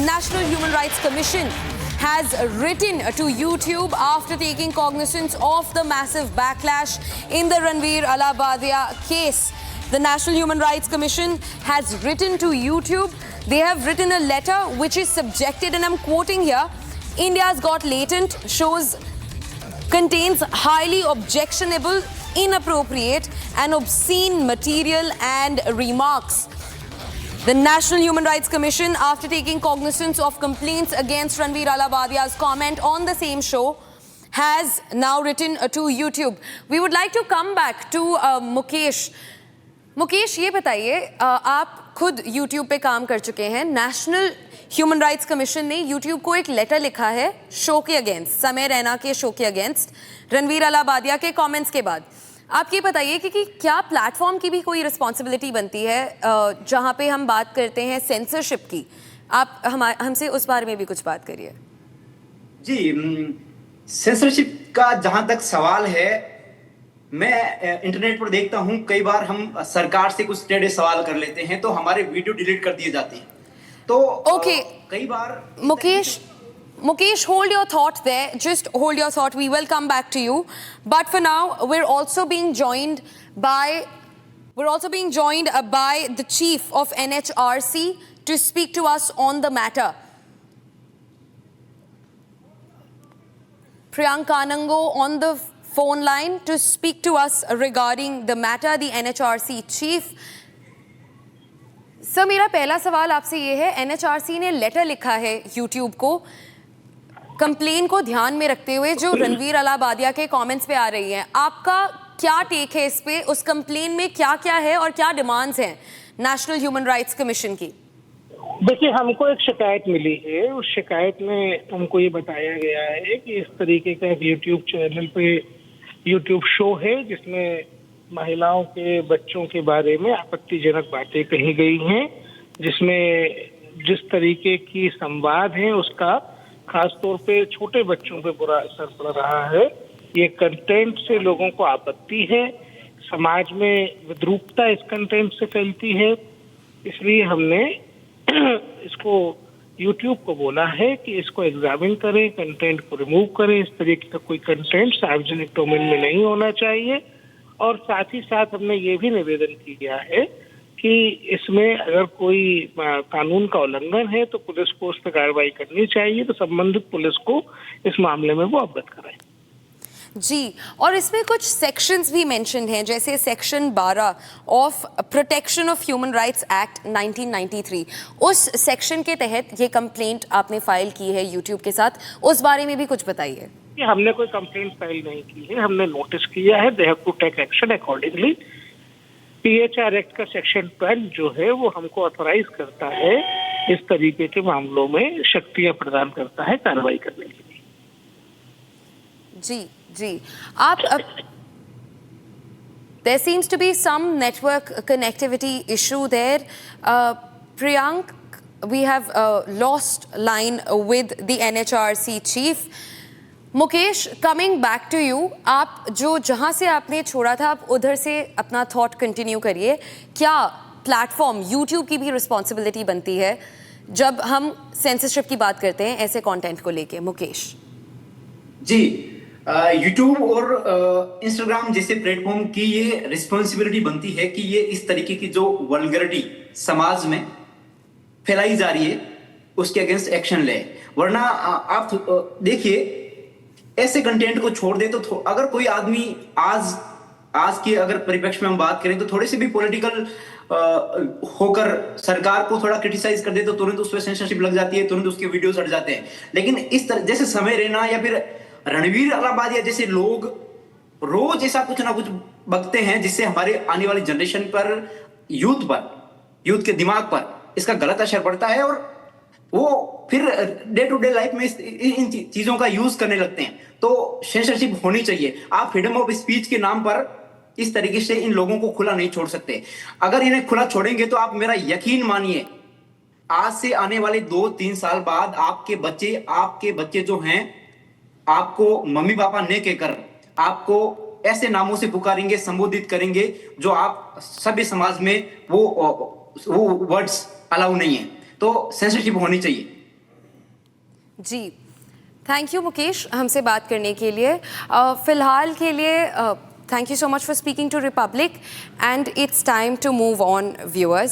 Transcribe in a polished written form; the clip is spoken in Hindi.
National Human Rights Commission has written to YouTube after taking cognizance of the massive backlash in the Ranveer Allahabadiya case. The National Human Rights Commission has written to YouTube. They have written a letter which is subjected, and I'm quoting here, India's Got Latent shows contains highly objectionable, inappropriate and obscene material and remarks. The National Human Rights Commission, after taking cognizance of complaints against Ranveer Allahabadiya's comment on the same show, has now written to YouTube. We would like to come back to Mukesh. Mukesh, ये बताइए, आप खुद YouTube पे काम कर चुके हैं. नेशनल ह्यूमन राइट्स कमीशन ने YouTube को एक लेटर लिखा है शो के अगेंस्ट, समय रैना के शो के अगेंस्ट, रणवीर अलाहाबादिया के कमेंट्स के बाद. आप ये बताइए कि क्या प्लेटफॉर्म की भी कोई रिस्पॉन्सिबिलिटी बनती है जहाँ पे हम बात करते हैं सेंसरशिप की? आप हमसे उस बारे में भी कुछ बात करिए. जी, सेंसरशिप का जहाँ तक सवाल है, मैं इंटरनेट पर देखता हूं, कई बार हम सरकार से कुछ टेढ़े सवाल कर लेते हैं तो हमारे वीडियो डिलीट कर दिए जाते हैं. तो कई बार Mukesh, hold your thought there. Just hold your thought. We will come back to you. But for now, we're also being joined by the chief of NHRC to speak to us on the matter. Priyank Anango on the phone line to speak to us regarding the matter, the NHRC chief. Sir, मेरा पहला सवाल आपसे ये है, NHRC ने लेटर लिखा है YouTube को कंप्लेन को ध्यान में रखते हुए जो रणवीर अलाहाबादिया के कमेंट्स पे आ रही हैं. आपका क्या टेक है इस पे? उस कंप्लेन में क्या क्या है और क्या डिमांड्स हैं नेशनल ह्यूमन राइट्स कमीशन की? देखिए, हमको एक शिकायत मिली है. उस शिकायत में हमको ये बताया गया है कि इस तरीके का एक यूट्यूब चैनल पे यूट्यूब शो है जिसमें महिलाओं के बच्चों के बारे में आपत्तिजनक बातें कही गई हैं, जिसमें जिस तरीके की संवाद है उसका खासतौर पे छोटे बच्चों पे बुरा असर पड़ रहा है. ये कंटेंट से लोगों को आपत्ति है, समाज में विद्रूपता इस कंटेंट से फैलती है. इसलिए हमने इसको YouTube को बोला है कि इसको एग्जामिन करें, कंटेंट को रिमूव करें. इस तरीके का कोई कंटेंट सार्वजनिक डोमेन में नहीं होना चाहिए. और साथ ही साथ हमने ये भी निवेदन किया है कि इसमें अगर कोई कानून का उल्लंघन है तो पुलिस को उस पर कार्रवाई करनी चाहिए, तो संबंधित पुलिस को इस मामले में वो अवगत कराए. जी, और इसमें कुछ सेक्शंस भी मेंशन हैं, जैसे section 12 of protection of human rights act 1993. उस सेक्शन के तहत ये कंप्लेंट आपने फाइल की है YouTube के साथ, उस बारे में भी कुछ बताइए. हमने कोई कंप्लेंट फाइल नहीं की है, हमने नोटिस किया है. They have to take action accordingly. PHR act का सेक्शन 12 जो है वो हमको ऑथराइज करता है, इस तरीके के मामलों में शक्तियां प्रदान करता है कार्रवाई करने के लिए. जी, आप there seems to be some network connectivity issue there. Priyank, we have lost line with the NHRC chief. Mukesh, coming back to you, आप जहाँ से आपने छोड़ा था आप उधर से अपना थॉट कंटिन्यू करिए. क्या प्लेटफॉर्म YouTube की भी रिस्पॉन्सिबिलिटी बनती है जब हम सेंसरशिप की बात करते हैं ऐसे कंटेंट को लेके? मुकेश जी, YouTube और Instagram जैसे प्लेटफॉर्म की ये रिस्पॉन्सिबिलिटी बनती है कि ये इस तरीके की जो वल्गरिटी समाज में फैलाई जा रही है उसके अगेंस्ट एक्शन ले. वरना आप देखिए, ऐसे कंटेंट को छोड़ दे तो अगर कोई आदमी आज के अगर परिप्रेक्ष्य में हम बात करें तो थोड़े से भी पॉलिटिकल होकर सरकार को थोड़ा क्रिटिसाइज कर दे तो तुरंत उस पर सेंसरशिप लग जाती है, तुरंत उसके वीडियोस हट जाते हैं. लेकिन इस तरह जैसे समय रैना या फिर रणवीर अलाहाबादिया जैसे लोग रोज ऐसा कुछ ना कुछ बकते हैं जिससे हमारे आने वाली जनरेशन पर, यूथ के दिमाग पर इसका गलत असर पड़ता है और वो फिर डे टू डे लाइफ में इन चीजों का यूज करने लगते हैं. तो सेंसरशिप होनी चाहिए. आप फ्रीडम ऑफ स्पीच के नाम पर इस तरीके से इन लोगों को खुला नहीं छोड़ सकते. अगर इन्हें खुला छोड़ेंगे तो आप मेरा यकीन मानिए, आज से आने वाले 2-3 साल बाद आपके बच्चे जो हैं, आपको मम्मी पापा ने कहकर आपको ऐसे नामों से पुकारेंगे, संबोधित करेंगे जो आप सभ्य समाज में वो वर्ड्स अलाउ नहीं है. तो सेंसरशिप होनी चाहिए. जी, थैंक यू मुकेश हमसे बात करने के लिए। फिलहाल के लिए thank you so much for speaking to Republic and it's time to move on viewers.